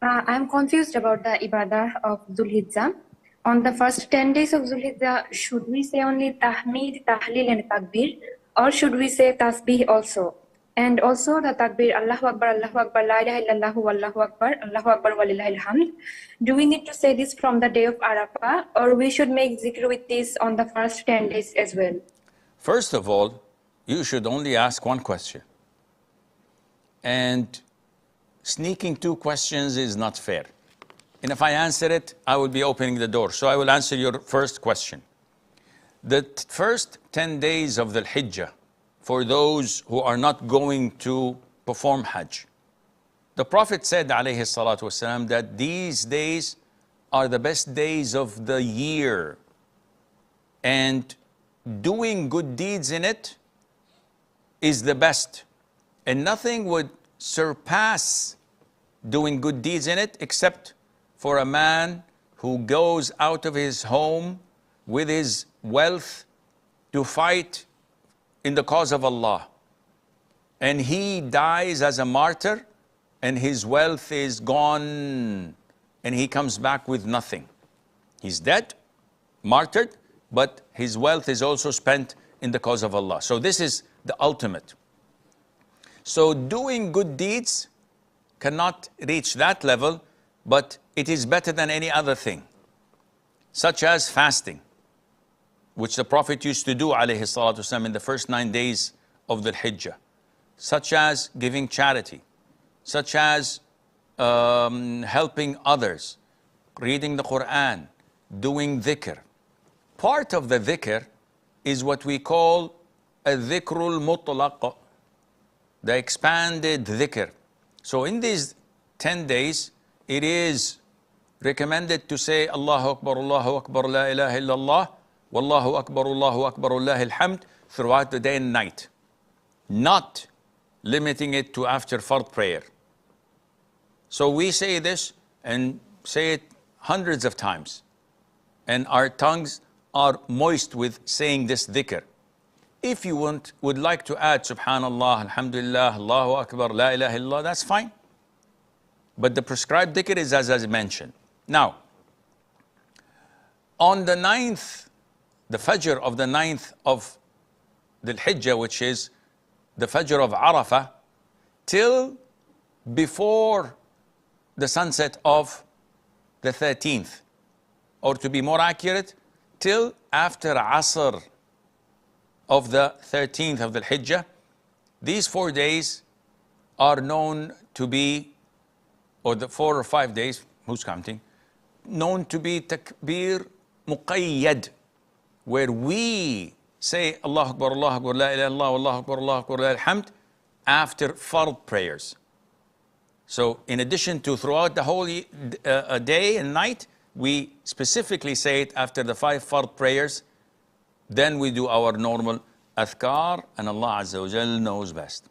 I'm confused about the ibadah of Dhul Hijjah. On the first 10 days of Dhul Hijjah, should we say only Tahmeed, Tahleel and Takbir, or should we say Tasbih also? And also the Takbir, Allahu Akbar, La ilaha illallah, Allahu Akbar, Walillahil hamd. Do we need to say this from the day of Arafah, or we should make zikr with this on the first 10 days as well? First of all, you should only ask one question. And sneaking two questions is not fair. And if I answer it, I will be opening the door. So I will answer your first question. The first 10 days of the hijjah, for those who are not going to perform hajj, the Prophet said, alayhi salatu wasalam, that these days are the best days of the year. And doing good deeds in it is the best. And nothing would surpass doing good deeds in it except for a man who goes out of his home with his wealth to fight in the cause of Allah. And he dies as a martyr and his wealth is gone and he comes back with nothing. He's dead, martyred, but his wealth is also spent in the cause of Allah. So this is the ultimate. So doing good deeds cannot reach that level, but it is better than any other thing, such as fasting, which the Prophet used to do, alayhi salatu wasalam, in the first 9 days of the hijjah, such as giving charity, such as helping others, reading the Quran, doing dhikr. Part of the dhikr is what we call a dhikrul mutlaq, the expanded dhikr. So in these 10 days, it is recommended to say Allahu Akbar, La ilaha illallah, Wallahu Akbar, Allahil hamd throughout the day and night. Not limiting it to after fard prayer. So we say this and say it hundreds of times. And our tongues are moist with saying this dhikr. If you would like to add Subhanallah, Alhamdulillah, Allahu Akbar, La ilaha illallah, that's fine. But the prescribed dhikr is as I mentioned. Now, on the 9th, the Fajr of the 9th of the Hijjah, which is the Fajr of Arafah, till before the sunset of the 13th, or to be more accurate, till after Asr of the 13th of the Hijjah, these 4 days are known to be, or the 4 or 5 days, who's counting, known to be takbir muqayyad, where we say Allahu Akbar, La ilaha illallah, Allahu Akbar, Allahil hamd after fard prayers. So in addition to throughout the whole day and night, we specifically say it after the 5 fard prayers. Then we do our normal adhkar, and Allah Azza wa Jal knows best.